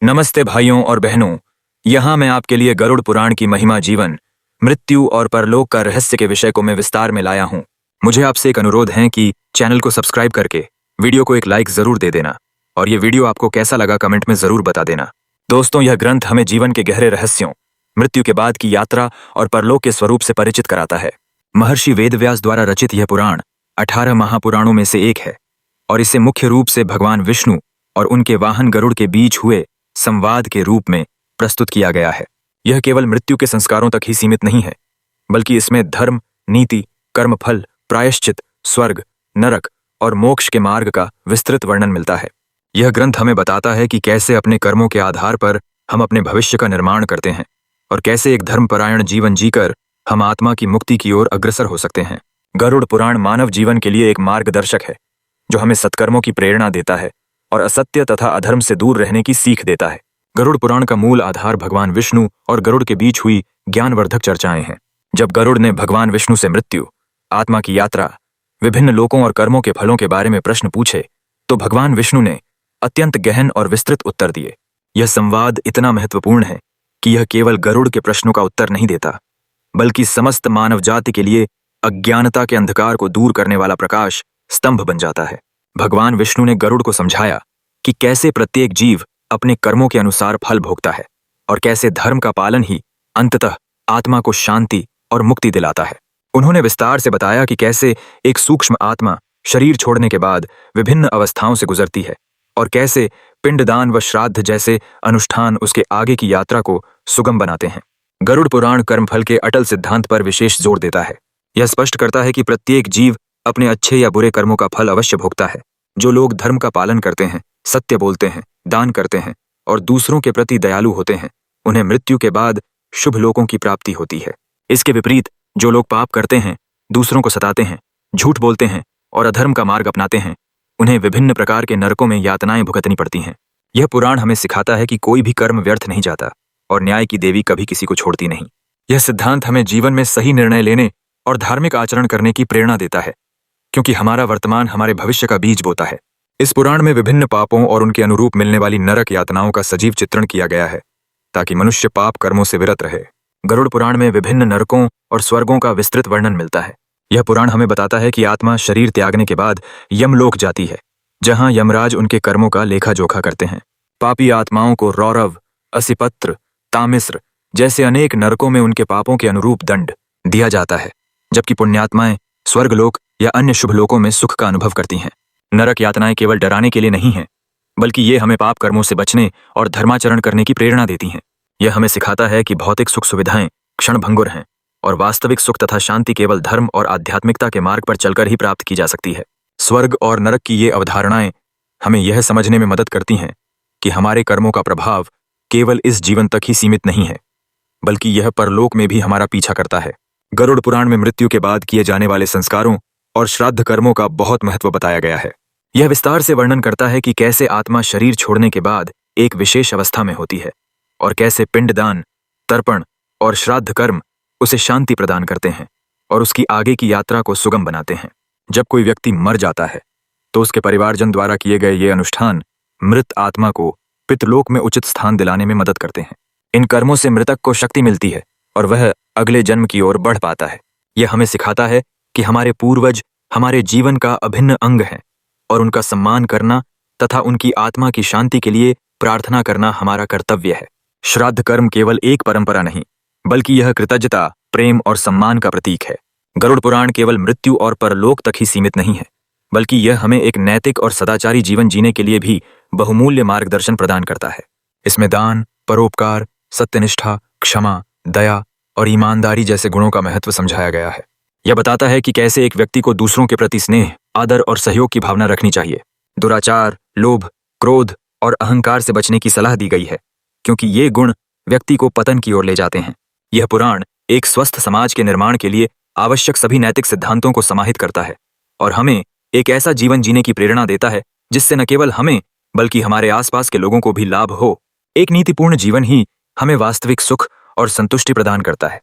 नमस्ते भाइयों और बहनों। यहाँ मैं आपके लिए गरुड़ पुराण की महिमा, जीवन, मृत्यु और परलोक का रहस्य के विषय को मैं विस्तार में लाया हूँ। मुझे आपसे एक अनुरोध है कि चैनल को सब्सक्राइब करके वीडियो को एक लाइक जरूर दे देना और ये वीडियो आपको कैसा लगा कमेंट में जरूर बता देना। दोस्तों, यह ग्रंथ हमें जीवन के गहरे रहस्यों, मृत्यु के बाद की यात्रा और परलोक के स्वरूप से परिचित कराता है। महर्षि वेदव्यास द्वारा रचित यह पुराण 18 महापुराणों में से एक है और इसे मुख्य रूप से भगवान विष्णु और उनके वाहन गरुड़ के बीच हुए संवाद के रूप में प्रस्तुत किया गया है। यह केवल मृत्यु के संस्कारों तक ही सीमित नहीं है, बल्कि इसमें धर्म, नीति, कर्मफल, प्रायश्चित, स्वर्ग, नरक और मोक्ष के मार्ग का विस्तृत वर्णन मिलता है। यह ग्रंथ हमें बताता है कि कैसे अपने कर्मों के आधार पर हम अपने भविष्य का निर्माण करते हैं और कैसे एक धर्मपरायण जीवन जीकर हम आत्मा की मुक्ति की ओर अग्रसर हो सकते हैं। गरुड़ पुराण मानव जीवन के लिए एक मार्गदर्शक है जो हमें सत्कर्मों की प्रेरणा देता है और असत्य तथा अधर्म से दूर रहने की सीख देता है। गरुड़ पुराण का मूल आधार भगवान विष्णु और गरुड़ के बीच हुई ज्ञानवर्धक चर्चाएं हैं। जब गरुड़ ने भगवान विष्णु से मृत्यु, आत्मा की यात्रा, विभिन्न लोकों और कर्मों के फलों के बारे में प्रश्न पूछे तो भगवान विष्णु ने अत्यंत गहन और विस्तृत उत्तर दिए। यह संवाद इतना महत्वपूर्ण है कि यह केवल गरुड़ के प्रश्नों का उत्तर नहीं देता, बल्कि समस्त मानव जाति के लिए अज्ञानता के अंधकार को दूर करने वाला प्रकाश स्तंभ बन जाता है। भगवान विष्णु ने गरुड़ को समझाया कि कैसे प्रत्येक जीव अपने कर्मों के अनुसार फल भोगता है और कैसे धर्म का पालन ही अंततः आत्मा को शांति और मुक्ति दिलाता है। उन्होंने विस्तार से बताया कि कैसे एक सूक्ष्म आत्मा शरीर छोड़ने के बाद विभिन्न अवस्थाओं से गुजरती है और कैसे पिंडदान व श्राद्ध जैसे अनुष्ठान उसके आगे की यात्रा को सुगम बनाते हैं। गरुड़ पुराण कर्मफल के अटल सिद्धांत पर विशेष जोर देता है। यह स्पष्ट करता है कि प्रत्येक जीव अपने अच्छे या बुरे कर्मों का फल अवश्य भोगता है। जो लोग धर्म का पालन करते हैं, सत्य बोलते हैं, दान करते हैं और दूसरों के प्रति दयालु होते हैं, उन्हें मृत्यु के बाद शुभ लोकों की प्राप्ति होती है। इसके विपरीत जो लोग पाप करते हैं, दूसरों को सताते हैं, झूठ बोलते हैं और अधर्म का मार्ग अपनाते हैं, उन्हें विभिन्न प्रकार के नरकों में यातनाएं भुगतनी पड़ती हैं। यह पुराण हमें सिखाता है कि कोई भी कर्म व्यर्थ नहीं जाता और न्याय की देवी कभी किसी को छोड़ती नहीं। यह सिद्धांत हमें जीवन में सही निर्णय लेने और धार्मिक आचरण करने की प्रेरणा देता है, क्योंकि हमारा वर्तमान हमारे भविष्य का बीज बोता है। इस पुराण में विभिन्न पापों और उनके अनुरूप मिलने वाली नरक यातनाओं का सजीव चित्रण किया गया है ताकि मनुष्य पाप कर्मों से विरत रहे। गरुड़ पुराण में विभिन्न नरकों और स्वर्गों का विस्तृत वर्णन मिलता है। यह पुराण हमें बताता है कि आत्मा शरीर त्यागने के बाद यमलोक जाती है, जहां यमराज उनके कर्मों का लेखा जोखा करते हैं। पापी आत्माओं को रौरव, असिपत्र, तामिस्र जैसे अनेक नरकों में उनके पापों के अनुरूप दंड दिया जाता है, जबकि पुण्यात्माएं स्वर्गलोक या अन्य शुभ लोकों में सुख का अनुभव करती हैं। नरक यातनाएं केवल डराने के लिए नहीं हैं, बल्कि ये हमें पाप कर्मों से बचने और धर्माचरण करने की प्रेरणा देती हैं। यह हमें सिखाता है कि भौतिक सुख सुविधाएं क्षणभंगुर हैं और वास्तविक सुख तथा शांति केवल धर्म और आध्यात्मिकता के मार्ग पर चलकर ही प्राप्त की जा सकती है। स्वर्ग और नरक की ये अवधारणाएं हमें यह समझने में मदद करती हैं कि हमारे कर्मों का प्रभाव केवल इस जीवन तक ही सीमित नहीं है, बल्कि यह परलोक में भी हमारा पीछा करता है। गरुड़ पुराण में मृत्यु के बाद किए जाने वाले संस्कारों और श्राद्ध कर्मों का बहुत महत्व बताया गया है। यह विस्तार से वर्णन करता है कि कैसे आत्मा शरीर छोड़ने के बाद एक विशेष अवस्था में होती है और कैसे पिंडदान, तर्पण और श्राद्ध कर्म उसे शांति प्रदान करते हैं और उसकी आगे की यात्रा को सुगम बनाते हैं। जब कोई व्यक्ति मर जाता है तो उसके परिवारजन द्वारा किए गए ये अनुष्ठान मृत आत्मा को पितृलोक में उचित स्थान दिलाने में मदद करते हैं। इन कर्मों से मृतक को शक्ति मिलती है और वह अगले जन्म की ओर बढ़ पाता है। यह हमें सिखाता है कि हमारे पूर्वज हमारे जीवन का अभिन्न अंग हैं और उनका सम्मान करना तथा उनकी आत्मा की शांति के लिए प्रार्थना करना हमारा कर्तव्य है। श्राद्ध कर्म केवल एक परंपरा नहीं, बल्कि यह कृतज्ञता, प्रेम और सम्मान का प्रतीक है। गरुड़ पुराण केवल मृत्यु और परलोक तक ही सीमित नहीं है, बल्कि यह हमें एक नैतिक और सदाचारी जीवन जीने के लिए भी बहुमूल्य मार्गदर्शन प्रदान करता है। इसमें दान, परोपकार, सत्यनिष्ठा, क्षमा, दया और ईमानदारी जैसे गुणों का महत्व समझाया गया है। यह बताता है कि कैसे एक व्यक्ति को दूसरों के प्रति स्नेह, आदर और सहयोग की भावना रखनी चाहिए। दुराचार, लोभ, क्रोध और अहंकार से बचने की सलाह दी गई है, क्योंकि ये गुण व्यक्ति को पतन की ओर ले जाते हैं। यह पुराण एक स्वस्थ समाज के निर्माण के लिए आवश्यक सभी नैतिक सिद्धांतों को समाहित करता है और हमें एक ऐसा जीवन जीने की प्रेरणा देता है जिससे न केवल हमें बल्कि हमारे आसपास के लोगों को भी लाभ हो। एक नीतिपूर्ण जीवन ही हमें वास्तविक सुख और संतुष्टि प्रदान करता है।